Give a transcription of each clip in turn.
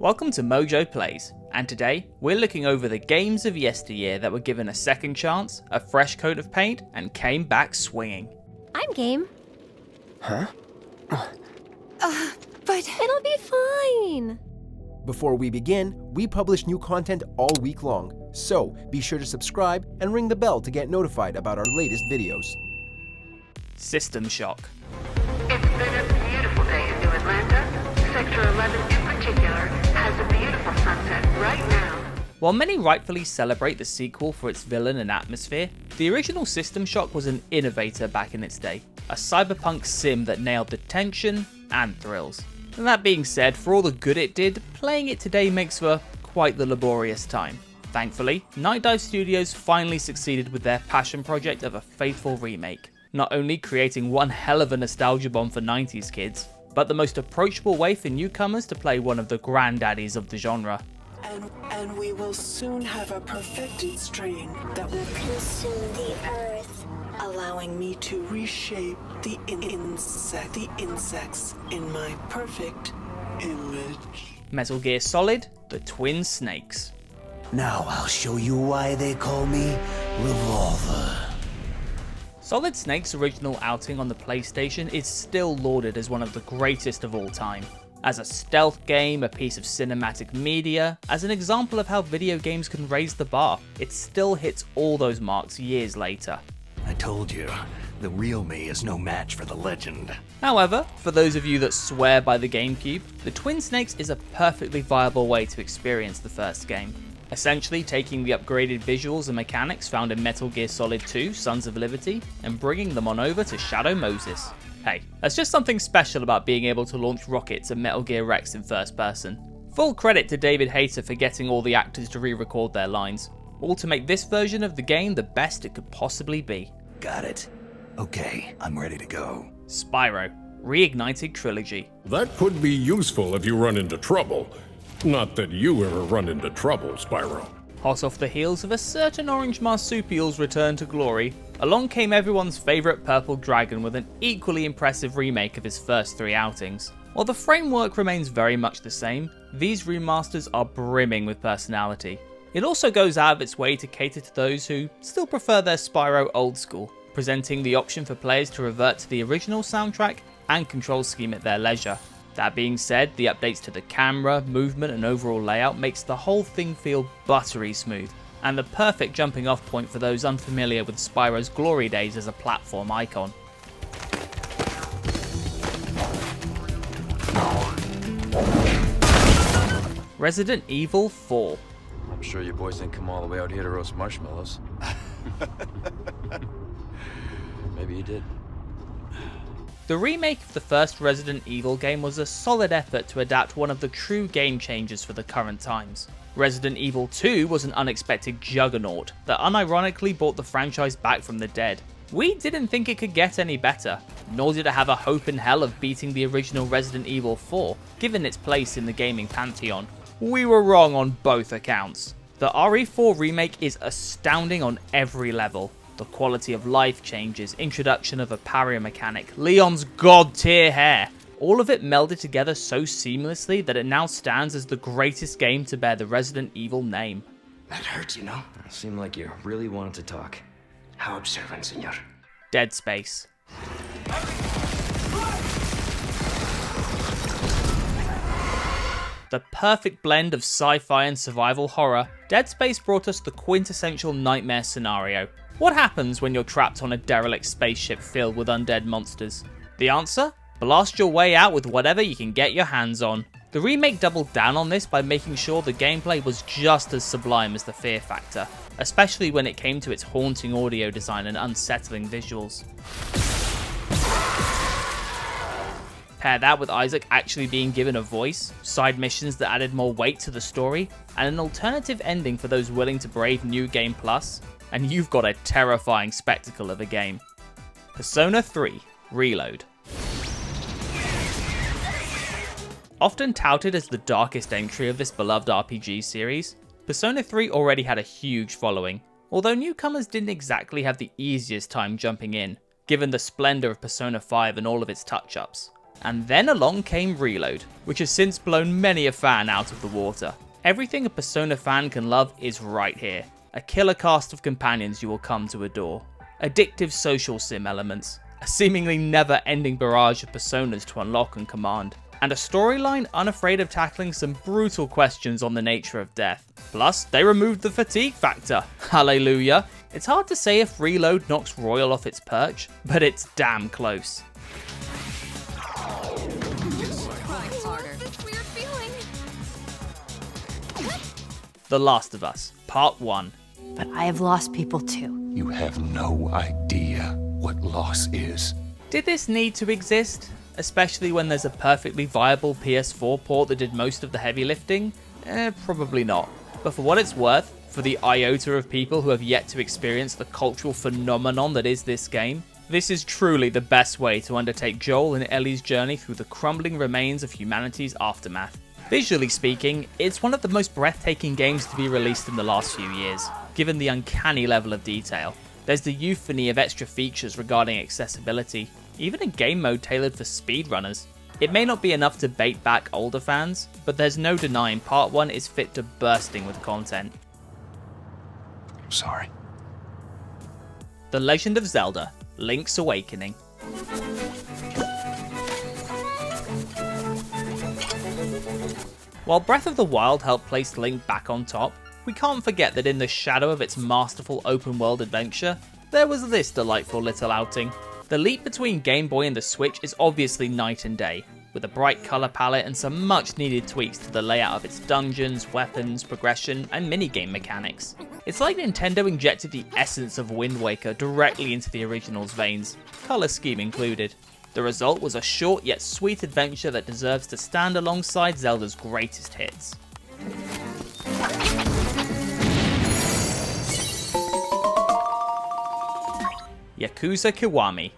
Welcome to MojoPlays, and today we're looking over the games of yesteryear that were given a second chance, a fresh coat of paint, and came back swinging. I'm game. Huh? But it'll be fine. Before we begin, we publish new content all week long, so be sure to subscribe and ring the bell to get notified about our latest videos. System Shock. It's been a beautiful day in New Atlanta. Sector 11 in particular has a beautiful sunset right now. While many rightfully celebrate the sequel for its villain and atmosphere, the original System Shock was an innovator back in its day, a cyberpunk sim that nailed the tension and thrills. And that being said, for all the good it did, playing it today makes for quite the laborious time. Thankfully, Night Dive Studios finally succeeded with their passion project of a faithful remake, not only creating one hell of a nostalgia bomb for 90s kids, but the most approachable way for newcomers to play one of the granddaddies of the genre. And we will soon have a perfected strain that will consume the earth, allowing me to reshape the insects in my perfect image. Metal Gear Solid: The Twin Snakes. Now I'll show you why they call me Revolver. Solid Snake's original outing on the PlayStation is still lauded as one of the greatest of all time. As a stealth game, a piece of cinematic media, as an example of how video games can raise the bar, it still hits all those marks years later. I told you, the real me is no match for the legend. However, for those of you that swear by the GameCube, the Twin Snakes is a perfectly viable way to experience the first game. Essentially taking the upgraded visuals and mechanics found in Metal Gear Solid 2 Sons of Liberty and bringing them on over to Shadow Moses. Hey, there's just something special about being able to launch rockets at Metal Gear Rex in first person. Full credit to David Hayter for getting all the actors to re-record their lines, all to make this version of the game the best it could possibly be. Got it. Okay, I'm ready to go. Spyro Reignited Trilogy. That could be useful if you run into trouble. Not that you ever run into trouble, Spyro. Hot off the heels of a certain orange marsupial's return to glory, along came everyone's favourite purple dragon with an equally impressive remake of his first three outings. While the framework remains very much the same, these remasters are brimming with personality. It also goes out of its way to cater to those who still prefer their Spyro old school, presenting the option for players to revert to the original soundtrack and control scheme at their leisure. That being said, the updates to the camera, movement and overall layout makes the whole thing feel buttery smooth, and the perfect jumping off point for those unfamiliar with Spyro's glory days as a platform icon. Resident Evil 4. I'm sure you boys didn't come all the way out here to roast marshmallows. Maybe you did. The remake of the first Resident Evil game was a solid effort to adapt one of the true game changers for the current times. Resident Evil 2 was an unexpected juggernaut that unironically brought the franchise back from the dead. We didn't think it could get any better, nor did it have a hope in hell of beating the original Resident Evil 4, given its place in the gaming pantheon. We were wrong on both accounts. The RE4 remake is astounding on every level. The quality of life changes, introduction of a parry mechanic, Leon's god-tier hair. All of it melded together so seamlessly that it now stands as the greatest game to bear the Resident Evil name. That hurts, you know? It seemed like you really wanted to talk. How observant, senor. Dead Space. The perfect blend of sci-fi and survival horror, Dead Space brought us the quintessential nightmare scenario. What happens when you're trapped on a derelict spaceship filled with undead monsters? The answer? Blast your way out with whatever you can get your hands on. The remake doubled down on this by making sure the gameplay was just as sublime as the fear factor, especially when it came to its haunting audio design and unsettling visuals. Pair that with Isaac actually being given a voice, side missions that added more weight to the story, and an alternative ending for those willing to brave New Game Plus, and you've got a terrifying spectacle of a game. Persona 3 Reload. Often touted as the darkest entry of this beloved RPG series, Persona 3 already had a huge following, although newcomers didn't exactly have the easiest time jumping in, given the splendour of Persona 5 and all of its touch-ups. And then along came Reload, which has since blown many a fan out of the water. Everything a Persona fan can love is right here. A killer cast of companions you will come to adore. Addictive social sim elements. A seemingly never-ending barrage of personas to unlock and command. And a storyline unafraid of tackling some brutal questions on the nature of death. Plus, they removed the fatigue factor. Hallelujah. It's hard to say if Reload knocks Royal off its perch, but it's damn close. The Last of Us, Part 1. But I have lost people too. You have no idea what loss is. Did this need to exist? Especially when there's a perfectly viable PS4 port that did most of the heavy lifting? Probably not. But for what it's worth, for the iota of people who have yet to experience the cultural phenomenon that is this game, this is truly the best way to undertake Joel and Ellie's journey through the crumbling remains of humanity's aftermath. Visually speaking, it's one of the most breathtaking games to be released in the last few years, given the uncanny level of detail. There's the euphony of extra features regarding accessibility, even a game mode tailored for speedrunners. It may not be enough to bait back older fans, but there's no denying Part 1 is fit to bursting with content. Sorry. The Legend of Zelda, Link's Awakening. While Breath of the Wild helped place Link back on top, we can't forget that in the shadow of its masterful open world adventure, there was this delightful little outing. The leap between Game Boy and the Switch is obviously night and day, with a bright colour palette and some much needed tweaks to the layout of its dungeons, weapons, progression, and minigame mechanics. It's like Nintendo injected the essence of Wind Waker directly into the original's veins, colour scheme included. The result was a short yet sweet adventure that deserves to stand alongside Zelda's greatest hits. Yakuza Kiwami.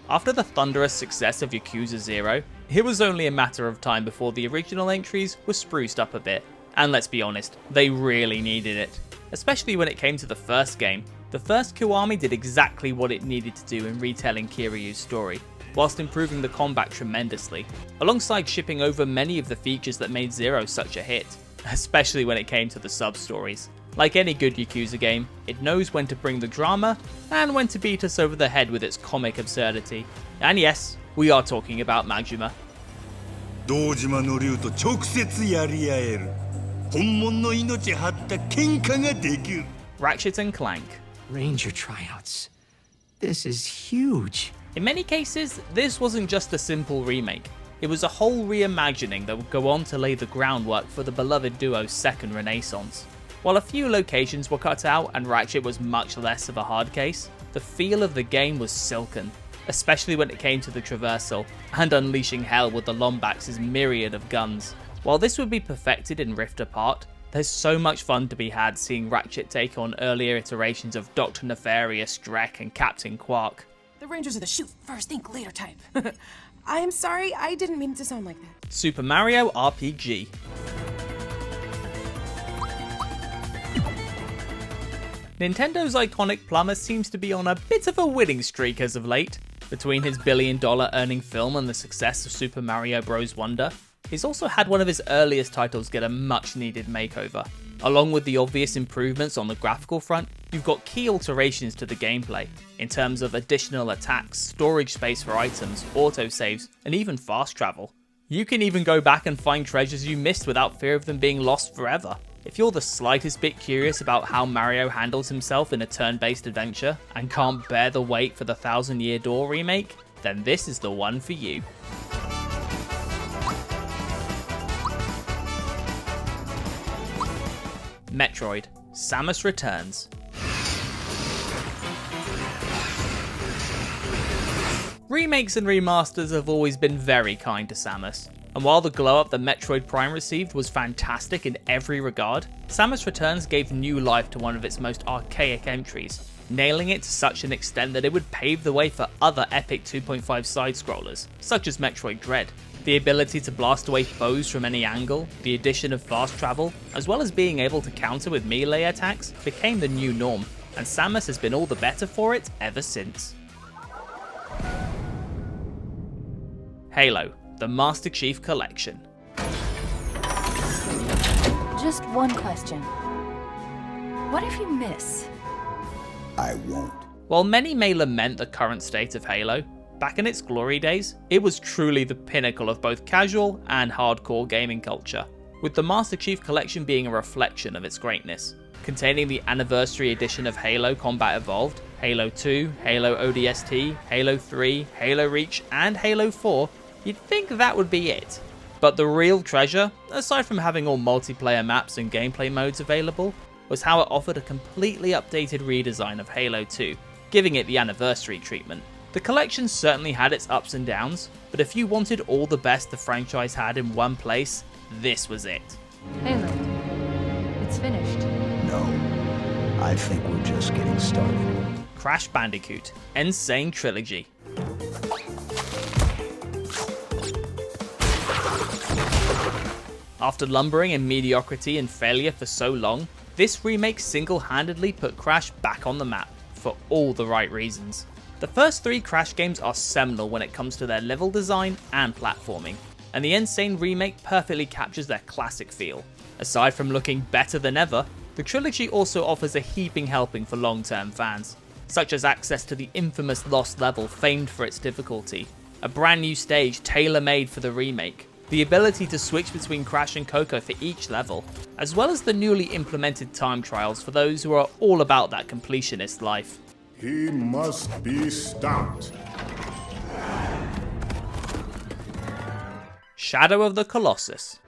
After the thunderous success of Yakuza 0, it was only a matter of time before the original entries were spruced up a bit. And let's be honest, they really needed it. Especially when it came to the first game. The first Kiwami did exactly what it needed to do in retelling Kiryu's story, whilst improving the combat tremendously, alongside shipping over many of the features that made Zero such a hit, especially when it came to the sub-stories. Like any good Yakuza game, it knows when to bring the drama, and when to beat us over the head with its comic absurdity. And yes, we are talking about Majima. Ratchet Clank. Ranger tryouts. This is huge. In many cases, this wasn't just a simple remake. It was a whole reimagining that would go on to lay the groundwork for the beloved duo's second renaissance. While a few locations were cut out and Ratchet was much less of a hard case, the feel of the game was silken, especially when it came to the traversal, and unleashing hell with the Lombax's myriad of guns. While this would be perfected in Rift Apart, there's so much fun to be had seeing Ratchet take on earlier iterations of Dr. Nefarious, Drek, and Captain Quark. The Rangers are the shoot first, think later type. I am sorry, I didn't mean to sound like that. Super Mario RPG. Nintendo's iconic plumber seems to be on a bit of a winning streak as of late. Between his billion-dollar earning film and the success of Super Mario Bros. Wonder, he's also had one of his earliest titles get a much-needed makeover. Along with the obvious improvements on the graphical front, you've got key alterations to the gameplay, in terms of additional attacks, storage space for items, autosaves, and even fast travel. You can even go back and find treasures you missed without fear of them being lost forever. If you're the slightest bit curious about how Mario handles himself in a turn-based adventure, and can't bear the wait for the Thousand Year Door remake, then this is the one for you. Metroid: Samus Returns. Remakes and remasters have always been very kind to Samus, and while the glow-up that Metroid Prime received was fantastic in every regard, Samus Returns gave new life to one of its most archaic entries, nailing it to such an extent that it would pave the way for other epic 2.5 side-scrollers, such as Metroid Dread. The ability to blast away foes from any angle, the addition of fast travel, as well as being able to counter with melee attacks, became the new norm. and Samus has been all the better for it ever since. Halo, the Master Chief Collection. Just one question. What if you miss? I won't. While many may lament the current state of Halo, back in its glory days, it was truly the pinnacle of both casual and hardcore gaming culture, with the Master Chief Collection being a reflection of its greatness. Containing the anniversary edition of Halo Combat Evolved, Halo 2, Halo ODST, Halo 3, Halo Reach, and Halo 4, you'd think that would be it. But the real treasure, aside from having all multiplayer maps and gameplay modes available, was how it offered a completely updated redesign of Halo 2, giving it the anniversary treatment. The collection certainly had its ups and downs, but if you wanted all the best the franchise had in one place, this was it. Halo. It's finished. No. I think we're just getting started. Crash Bandicoot N Sane Trilogy. After lumbering in mediocrity and failure for so long, this remake single-handedly put Crash back on the map, for all the right reasons. The first 3 Crash games are seminal when it comes to their level design and platforming, and the N Sane remake perfectly captures their classic feel. Aside from looking better than ever, the trilogy also offers a heaping helping for long-term fans, such as access to the infamous Lost level famed for its difficulty, a brand new stage tailor-made for the remake, the ability to switch between Crash and Coco for each level, as well as the newly implemented time trials for those who are all about that completionist life. He must be stopped. Shadow of the Colossus.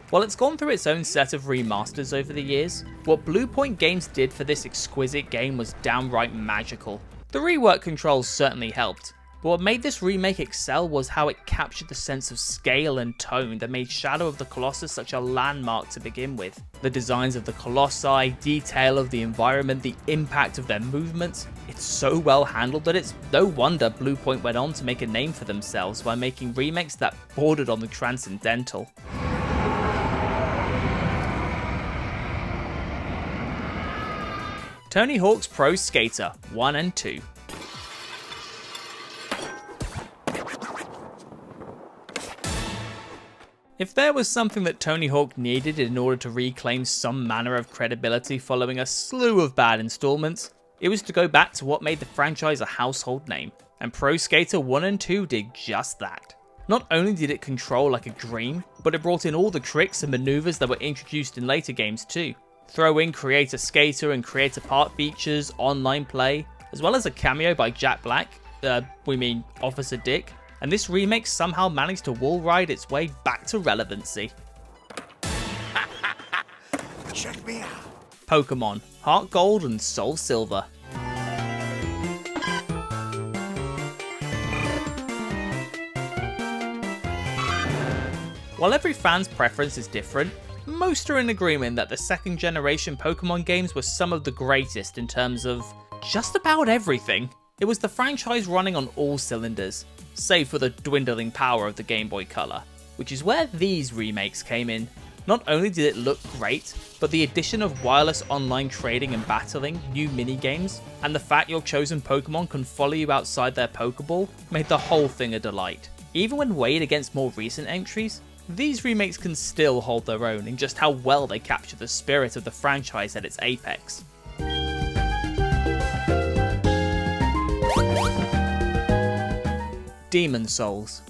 While it's gone through its own set of remasters over the years, what Bluepoint Games did for this exquisite game was downright magical. The rework controls certainly helped, but what made this remake excel was how it captured the sense of scale and tone that made Shadow of the Colossus such a landmark to begin with. The designs of the Colossi, detail of the environment, the impact of their movements, it's so well handled that it's no wonder Bluepoint went on to make a name for themselves by making remakes that bordered on the transcendental. Tony Hawk's Pro Skater 1 and 2. If there was something that Tony Hawk needed in order to reclaim some manner of credibility following a slew of bad installments, it was to go back to what made the franchise a household name, and Pro Skater 1 and 2 did just that. Not only did it control like a dream, but it brought in all the tricks and maneuvers that were introduced in later games too. Throw in Create a Skater and Create a Part features, online play, as well as a cameo by Jack Black, Officer Dick, and this remake somehow managed to wall ride its way back to relevancy. Check me out. Pokemon Heart Gold and Soul Silver. While every fan's preference is different, most are in agreement that the second generation Pokemon games were some of the greatest in terms of just about everything. It was the franchise running on all cylinders, save for the dwindling power of the Game Boy Color, which is where these remakes came in. Not only did it look great, but the addition of wireless online trading and battling, new minigames, and the fact your chosen Pokemon can follow you outside their Pokeball made the whole thing a delight. Even when weighed against more recent entries, these remakes can still hold their own in just how well they capture the spirit of the franchise at its apex. Demon Souls.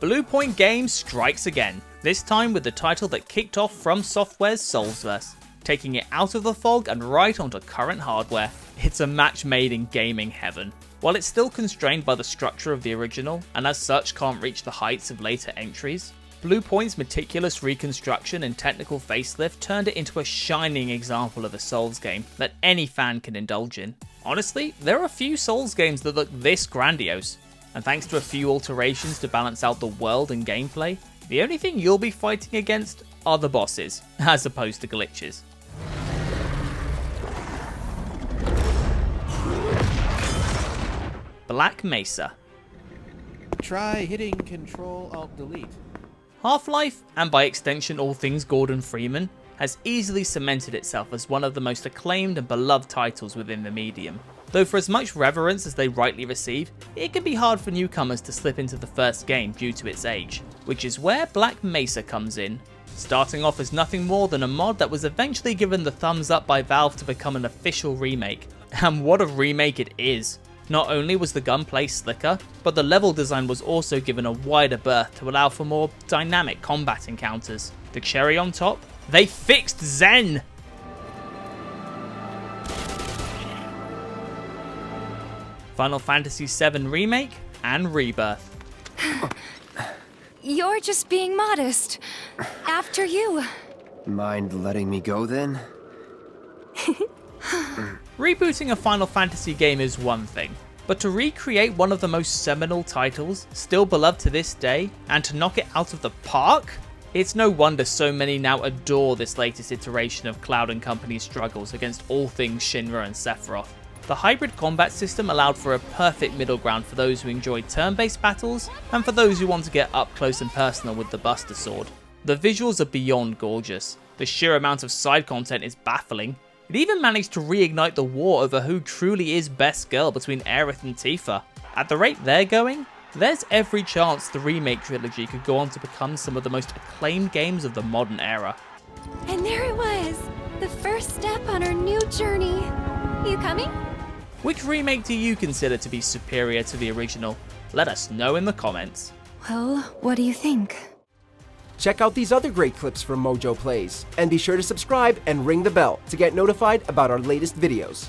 Bluepoint Games strikes again, this time with the title that kicked off From Software's Soulsverse, taking it out of the fog and right onto current hardware. It's a match made in gaming heaven. While it's still constrained by the structure of the original, and as such can't reach the heights of later entries, Bluepoint's meticulous reconstruction and technical facelift turned it into a shining example of a Souls game that any fan can indulge in. Honestly, there are few Souls games that look this grandiose, and thanks to a few alterations to balance out the world and gameplay, the only thing you'll be fighting against are the bosses, as opposed to glitches. Black Mesa. Try hitting Control-Alt-Delete. Half-Life, and by extension all things Gordon Freeman, has easily cemented itself as one of the most acclaimed and beloved titles within the medium. Though for as much reverence as they rightly receive, it can be hard for newcomers to slip into the first game due to its age, which is where Black Mesa comes in. Starting off as nothing more than a mod that was eventually given the thumbs up by Valve to become an official remake. And what a remake it is! Not only was the gunplay slicker, but the level design was also given a wider berth to allow for more dynamic combat encounters. The cherry on top? They fixed Zen! Final Fantasy VII Remake and Rebirth. You're just being modest. After you. Mind letting me go then? Rebooting a Final Fantasy game is one thing, but to recreate one of the most seminal titles, still beloved to this day, and to knock it out of the park? It's no wonder so many now adore this latest iteration of Cloud & Company's struggles against all things Shinra and Sephiroth. The hybrid combat system allowed for a perfect middle ground for those who enjoy turn-based battles, and for those who want to get up close and personal with the Buster Sword. The visuals are beyond gorgeous, the sheer amount of side content is baffling. It even managed to reignite the war over who truly is best girl between Aerith and Tifa. At the rate they're going, there's every chance the Remake trilogy could go on to become some of the most acclaimed games of the modern era. And there it was, the first step on our new journey. You coming? Which remake do you consider to be superior to the original? Let us know in the comments. Well, what do you think? Check out these other great clips from MojoPlays, and be sure to subscribe and ring the bell to get notified about our latest videos.